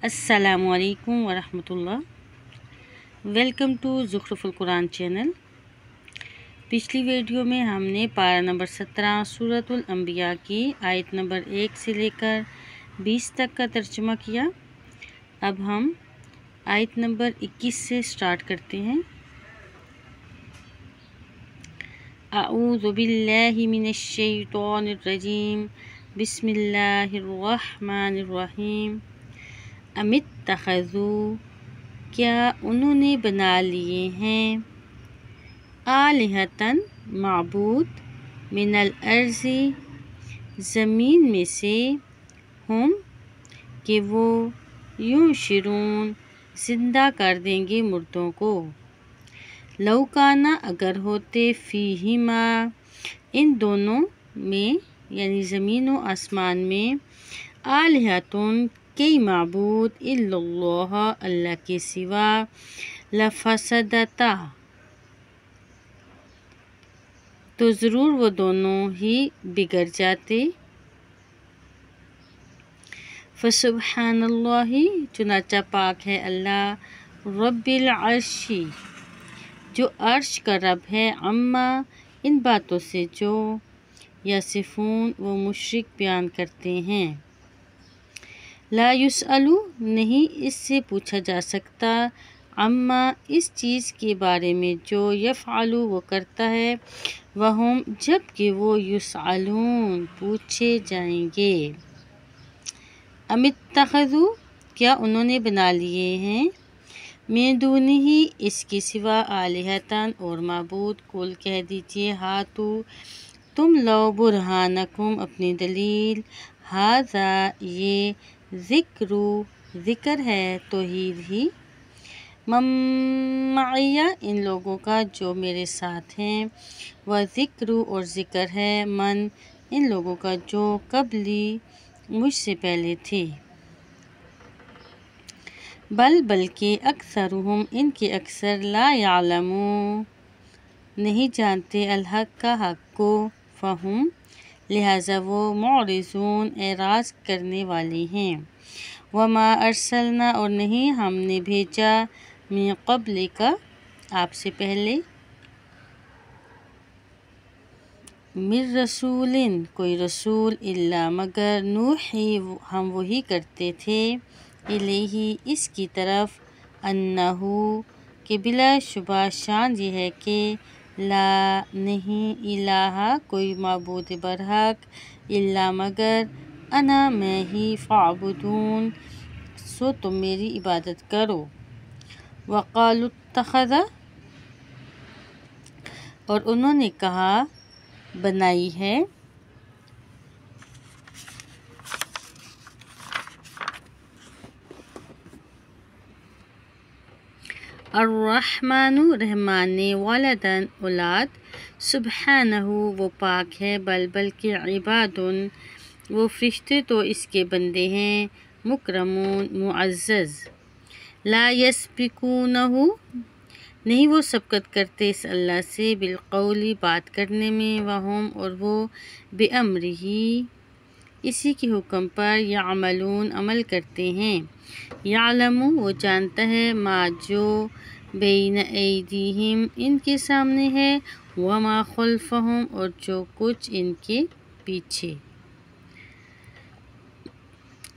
السلام علیکم ورحمۃ اللہ۔ ویلکم ٹو زخرف القرآن چینل۔ پچھلی ویڈیو میں ہم نے پارہ نمبر 17 سورۃ الانبیاء کی آیت نمبر 1 سے لے کر 20 تک کا ترجمہ کیا۔ اب ہم آیت نمبر 21 سے سٹارٹ کرتے ہیں۔ اعوذ باللہ من الشیطان الرجیم، بسم اللہ الرحمن الرحیم۔ ام اتخذوا، کیا انہوں نے بنا لیے ہیں، آلہۃ معبود، من الارض، زمین میں سے، ہم کہ وہ ینشرون، زندہ کر دیں گے مردوں کو، لو کانا، اگر ہوتے، فیہما، ان دونوں میں یعنی زمین و آسمان میں، آلہۃ، کئی معبود، الا اللہ، اللہ کے سوا، لفسدتا، تو ضرور وہ دونوں ہی بگڑ جاتے۔ فسبحان اللہ، چنانچہ پاک ہے اللہ، رب العرش، جو عرش کا رب ہے، عما، ان باتوں سے جو یصفون، وہ مشرک بیان کرتے ہیں۔ لا یسأل، نہیں اس سے پوچھا جا سکتا، عما، اس چیز کے بارے میں جو یفعل، وہ کرتا ہے، وہم، جبکہ وہ یسألون، پوچھے جائیں گے۔ ام اتخذوا، کیا انہوں نے بنا لیے ہیں، من دونہ، اس کے سوا، آلہۃ، اور معبود، قل کہہ دیجئے، ہاتو، تم لو برہانکم، اپنی دلیل، ھذا، یہ، ذکر ہے، توحید ہی، من معی، ان لوگوں کا جو میرے ساتھ ہیں، وذکر، اور ذکر ہے، من، ان لوگوں کا جو قبلی، مجھ سے پہلے تھے، بلکہ اکثرہم، ان کے اکثر، لا یعلمون، نہیں جانتے، الحق، کا حق کو، فہم، لہذا وہ، معرضون، اعراض کرنے والے ہیں۔ وما ارسلنا، اور نہیں ہم نے بھیجا، من قبلک، آپ سے پہلے، من رسول، کوئی رسول، الا مگر، نوحی، ہم وحی کرتے تھے، الیہ، اس کی طرف، انہو، کہ بلا شبہ شان یہ ہے کہ، لا، نہیں، الہ، کوئی معبود برحق، الا مگر، انا، میں ہی، فاعبدون، سو تم میری عبادت کرو۔ وقالوا اتخذ، اور انہوں نے کہا، بنائی ہے، الرحمن، رحمان نے، ولدن، اولاد، سبحانہ، وہ پاک ہے، بلکہ عباد، وہ فرشتے تو اس کے بندے ہیں، مکرمون، معزز، لا یسبقونہ، نہیں وہ سبقت کرتے اس اللہ سے، بالقول، بات کرنے میں، وہم، اور وہ، بامرہ، اسی کے حکم پر، یعملون، عمل کرتے ہیں، یعلم، وہ جانتا ہے، ما، جو، بین ایدیہم، ان کے سامنے ہے، وما خلفہم، اور جو کچھ ان کے پیچھے،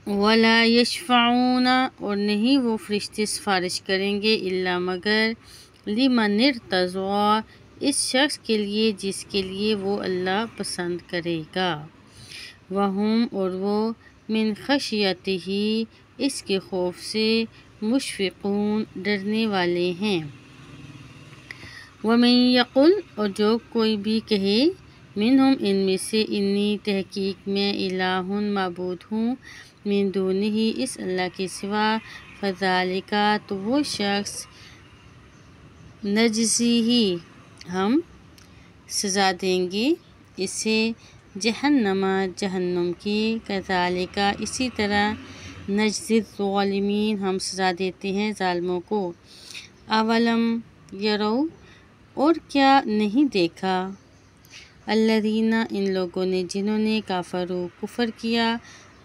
ولا یشفعون، اور نہیں وہ فرشتے سفارش کریں گے، الا مگر، لمن ارتضی، اس شخص کے لیے جس کے لیے وہ اللہ پسند کرے گا، وہم، اور وہ، من خشیتہ، اس کے خوف سے، مشفقون، ڈرنے والے ہیں۔ ومن یقل، اور جو کوئی بھی کہے، منہم، ان میں سے، انی، تحقیق میں، الہ، معبود ہوں، من دونہ، اس اللہ کے سوا، فذالک، تو وہ شخص، نجزیہ، ہم سزا دیں گے اسے، جہنم، جہنم کی، کذالک، اسی طرح، نجزی الظالمین، ہم سزا دیتے ہیں ظالموں کو۔ اولم یروا، اور کیا نہیں دیکھا، الذین، ان لوگوں نے، جنہوں نے، کفروا، کفر کیا،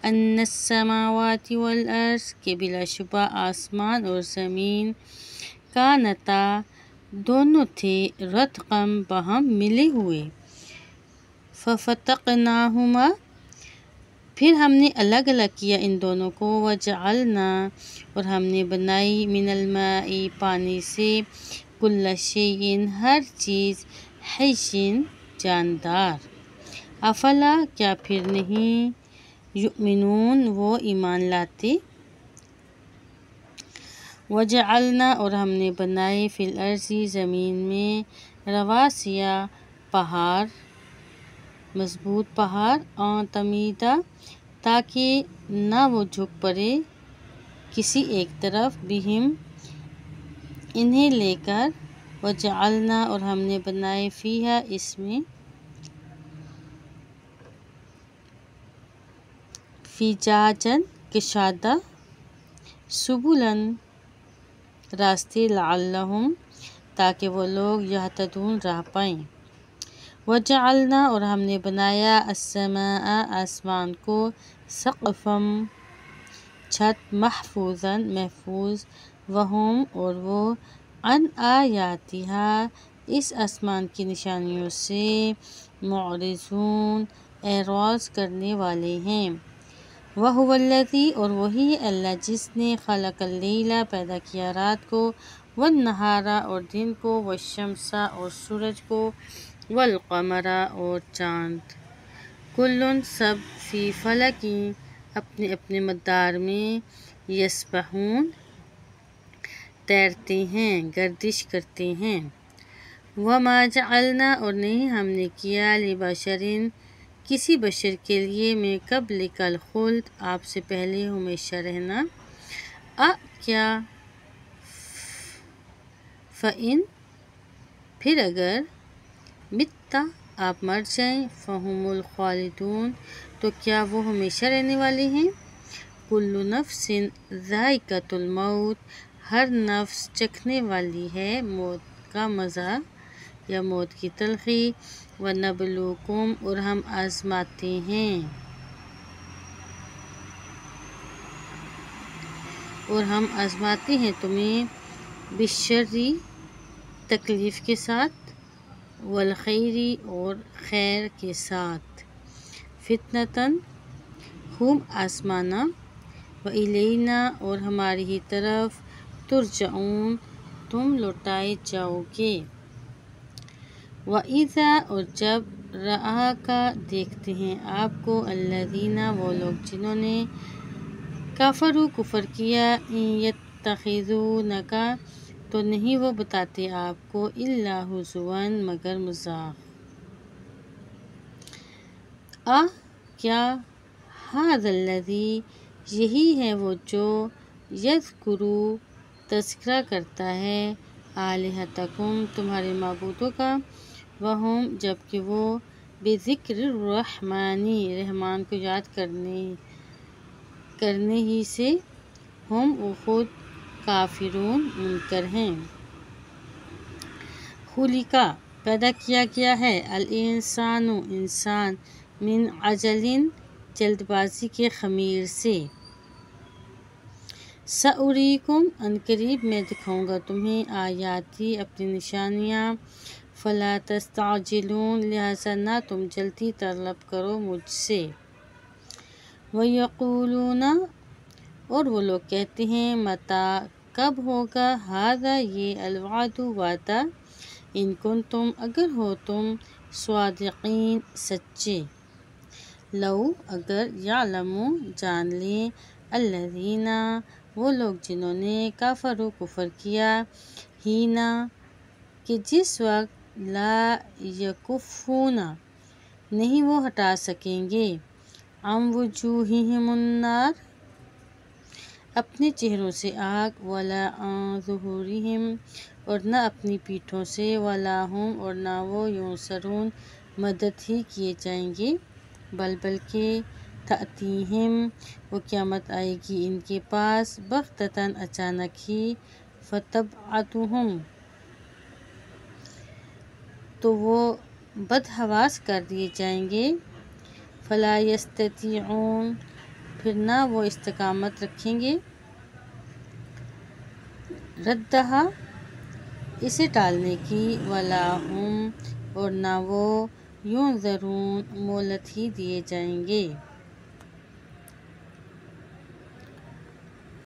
ان السماوات والارض کہ بلا شبہ آسمان اور زمین کانتا دونوں تھے رتقم باہم ملے ہوئے ففتقناہما پھر ہم نے الگ الگ کیا ان دونوں کو وجعلنا اور ہم نے بنائی من الماء پانی سے کل شیء ہر چیز حی جاندار افلا کیا پھر نہیں یؤمنون وہ ایمان لاتے وجعلنا اور ہم نے بنائے فی الارض زمین میں رواسیا پہاڑ مضبوط پہاڑ تمیدا تاکہ نہ وہ جھک پڑے کسی ایک طرف بہم انہیں لے کر وجعلنا اور ہم نے بنائے فیہا اس میں فجاجن کشادہ سبلن راستے لعلہم تاکہ وہ لوگ یہتدون راہ پائیں وجعلنا اور ہم نے بنایا السماء آسمان کو سقفم چھت محفوظاً محفوظ وہم اور وہ عن آیاتہا اس آسمان کی نشانیوں سے معرضون اعراض کرنے والے ہیں وَهُوَ الَّذِي اور وہی ہے اللہ جس نے خلق اللیل پیدا کیا رات کو والنہار اور دن کو والشمس اور سورج کو والقمر اور چاند کلٌ سب فی فلک اپنے اپنے مدار میں یسبحون تیرتے ہیں گردش کرتے ہیں وما جعلنا اور نہیں ہم نے کیا لبشرٍ کسی بشر کے لیے میں قبلک الخلد آپ سے پہلے ہمیشہ رہنا کیا فإن پھر اگر مت آپ مر جائیں فہم الخالدون تو کیا وہ ہمیشہ رہنے والے ہیں کل نفس ذائقۃ الموت ہر نفس چکھنے والی ہے موت کا مزہ یا موت کی تلخی وَنَبْلُوکُمْ اور ہم آزماتے ہیں تمہیں بالشر تکلیف کے ساتھ والخیر اور خیر کے ساتھ فتنةً خوب آزمانا وإلینا اور ہماری ہی طرف ترجعون تم لوٹائے جاؤ گے وَإِذَا اور جب رآکا دیکھتے ہیں آپ کو الذین وہ لوگ جنہوں نے کفروا کفر کیا یتخذونک تو نہیں وہ بتاتے آپ کو الا ہزوا مگر مذاق کیا ھذا الذی یہی ہے وہ جو یذکر تذکرہ کرتا ہے آلہتکم تمہارے معبودوں کا وہم جبکہ وہ بذکر الرحمن رحمان کو یاد کرنے ہی سے ہم وہ خود کافرون منکر ہیں خلقا پیدا کیا گیا ہے الانسان انسان من عجل جلد بازی کے خمیر سے سأریکم عنقریب میں دکھاؤں گا تمہیں آیاتی اپنی نشانیاں فلا تستعجلون لہذا نہ تم جلدی طلب کرو مجھ سے وَيَقُولُونَ اور وہ لوگ کہتے ہیں متی کب ہوگا ھذا یہ الوعد وعدہ ان کنتم اگر ہو تم صادقین سچے لو اگر یعلم جان لیں الذین وہ لوگ جنہوں نے کفروا کفر کیا ہینا کہ جس وقت لا یکفون نہیں وہ ہٹا سکیں گے عن وجوہہم النار اپنے چہروں سے آگ ولا عن ظہورہم اور نہ اپنی پیٹھوں سے ولا ہم اور نہ وہ ینصرون مدد ہی کیے جائیں گے بلکہ تأتیہم وہ قیامت آئے گی ان کے پاس بغتۃ اچانک ہی فتبعتہم تو وہ بدحواس کر دیے جائیں گے فلا یستطیعون پھر نہ وہ استقامت رکھیں گے۔ ردھا اسے ٹالنے کی، ولا ہم اور نہ وہ ینظرون مہلت ہی دیے جائیں گے۔